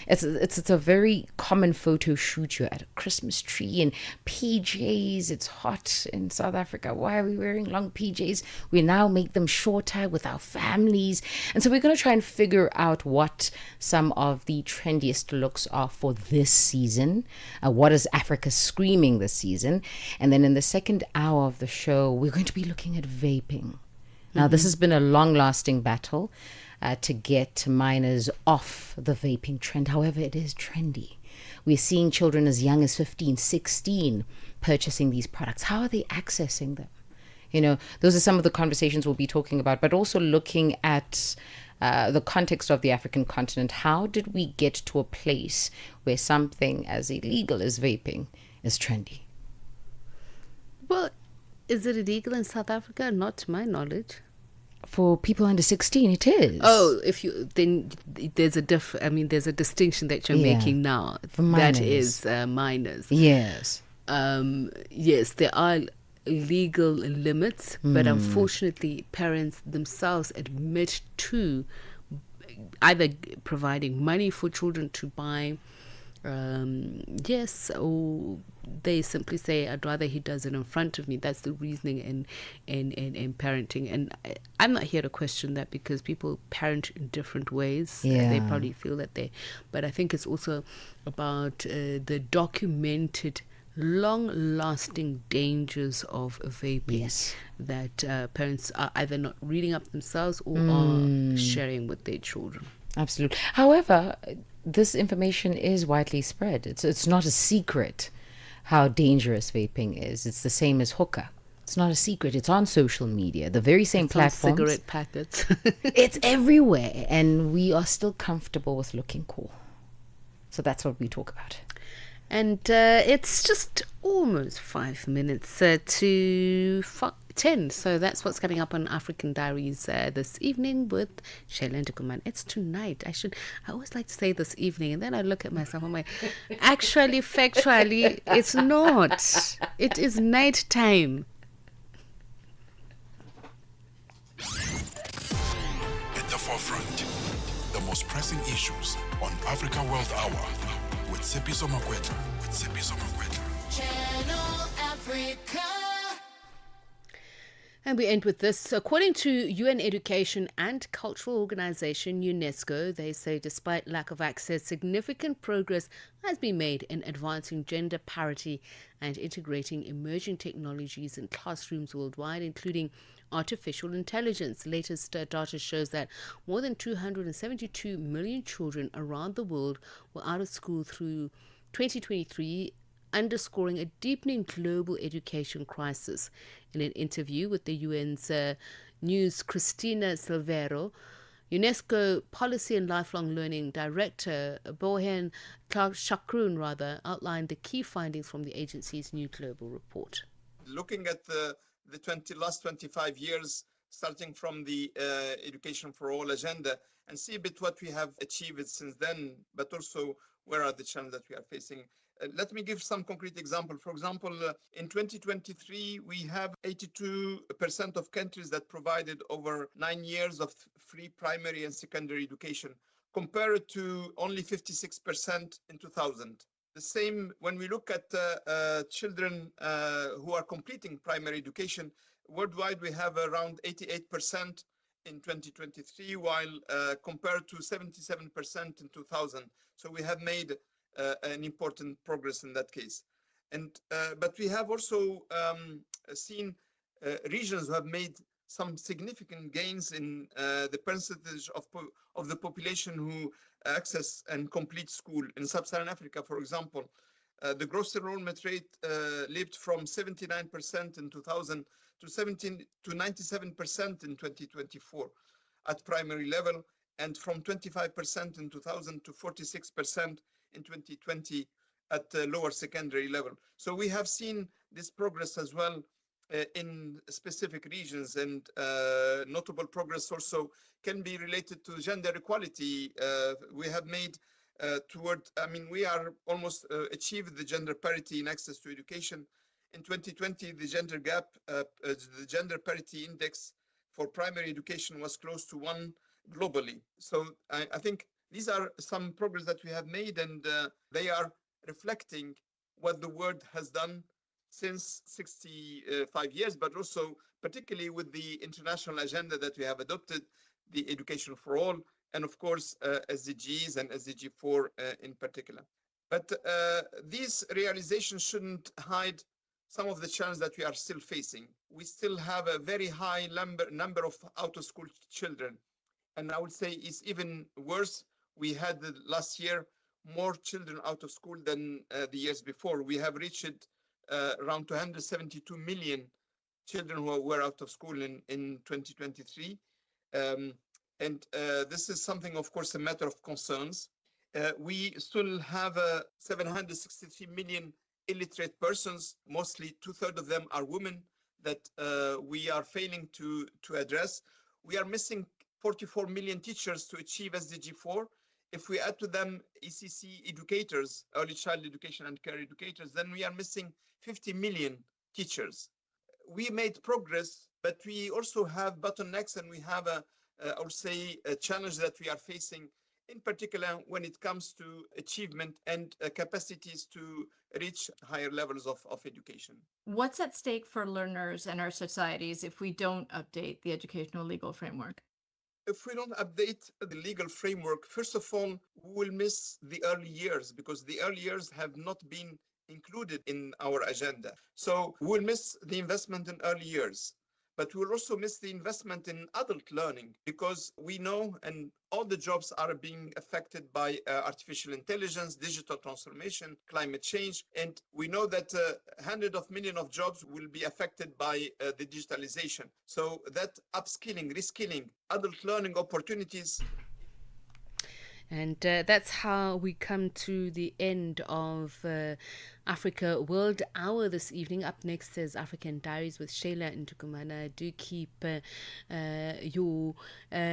it's a very common photo shoot. You're at a Christmas tree in PJs. It's hot in South Africa. Why are we wearing long PJs? We now make them shorter with our families. And so we're going to try and figure out what some of the trendiest looks are for this season. What is Africa screaming this season? And then in the second hour of the show, we're going to be looking at vaping. Now, this has been a long-lasting battle to get minors off the vaping trend. However, it is trendy. We're seeing children as young as 15, 16 purchasing these products. How are they accessing them? You know, those are some of the conversations we'll be talking about, but also looking at the context of the African continent, how did we get to a place where something as illegal as vaping is trendy? Well, is it illegal in South Africa? Not to my knowledge. For people under 16, it is. Oh, then there's a there's a distinction that you're making now. For minors. That is minors. Yes. Yes, there are legal limits, but unfortunately, parents themselves admit to either providing money for children to buy. Yes, or they simply say, I'd rather he does it in front of me. That's the reasoning in parenting. And I'm not here to question that, because people parent in different ways. They probably feel that but I think it's also about the documented long-lasting dangers of vaping that parents are either not reading up themselves or are sharing with their children. Absolutely. However, this information is widely spread. It's not a secret how dangerous vaping is. It's the same as hookah. It's not a secret. It's on social media, the very same platforms. Cigarette packets. It's everywhere, and we are still comfortable with looking cool. So that's what we talk about. And it's just almost 5 minutes to 10. So that's what's coming up on African Diaries this evening with Shailen Dukuman. It's tonight. I always like to say this evening, and then I look at myself, I'm like, actually, factually, it's not. It is night time. At the forefront, the most pressing issues on Africa World Hour with Tsepiso Makwetla. Channel Africa. And we end with this. According to UN Education and Cultural Organization, UNESCO, they say despite lack of access, significant progress has been made in advancing gender parity and integrating emerging technologies in classrooms worldwide, including artificial intelligence. Latest data shows that more than 272 million children around the world were out of school through 2023, underscoring a deepening global education crisis. In an interview with the UN's News, Christina Silvero, UNESCO Policy and Lifelong Learning Director Bohen Shakrun outlined the key findings from the agency's new global report. Looking at the last 25 years, starting from the Education for All agenda, and see a bit what we have achieved since then, but also where are the challenges that we are facing. Let me give some concrete example. For example, in 2023, we have 82% of countries that provided over 9 years of free primary and secondary education, compared to only 56% in 2000. The same when we look at children who are completing primary education, worldwide we have around 88% in 2023, while compared to 77% in 2000. So we have made an important progress in that case. But we have also seen regions who have made some significant gains in the percentage of the population who access and complete school. In Sub-Saharan Africa, for example, the gross enrollment rate leaped from 79% in 2000 to 97% in 2024 at primary level, and from 25% in 2000 to 46% in 2020 at the lower secondary level. So we have seen this progress as well in specific regions, and notable progress also can be related to gender equality. We have made we are almost achieved the gender parity in access to education. In 2020, the gender gap, the gender parity index for primary education was close to 1 globally. So I think these are some progress that we have made, and they are reflecting what the world has done since 65 years, but also particularly with the international agenda that we have adopted, the Education for All, and of course SDGs and SDG 4 in particular. But these realizations shouldn't hide some of the challenges that we are still facing. We still have a very high number of out-of-school children, and I would say it's even worse. We had last year more children out of school than the years before. We have reached around 272 million children who were out of school in 2023. And this is something, of course, a matter of concerns. We still have 763 million illiterate persons, mostly 2/3 of them are women, that we are failing to address. We are missing 44 million teachers to achieve SDG 4. If we add to them ECC educators, early child education and care educators, then we are missing 50 million teachers. We made progress, but we also have bottlenecks, and we have I would say, a challenge that we are facing, in particular when it comes to achievement and capacities to reach higher levels of education. What's at stake for learners and our societies if we don't update the educational legal framework? If we don't update the legal framework, first of all, we will miss the early years, because the early years have not been included in our agenda. So we will miss the investment in early years. But we will also miss the investment in adult learning, because we know and all the jobs are being affected by artificial intelligence, digital transformation, climate change. And we know that hundreds of millions of jobs will be affected by the digitalization. So that upskilling, reskilling, adult learning opportunities. And that's how we come to the end of Africa World Hour this evening. Up next is African Diaries with Shayla Ntukumana. Do keep your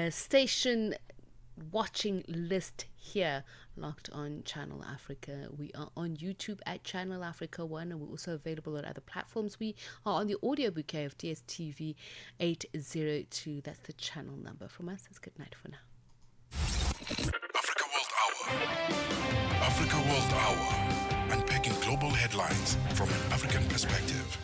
station watching list here locked on Channel Africa. We are on YouTube at Channel Africa 1, and we're also available on other platforms. We are on the audio bouquet of DSTV 802. That's the channel number. From us, it's good night for now. Africa World Hour, unpacking global headlines from an African perspective.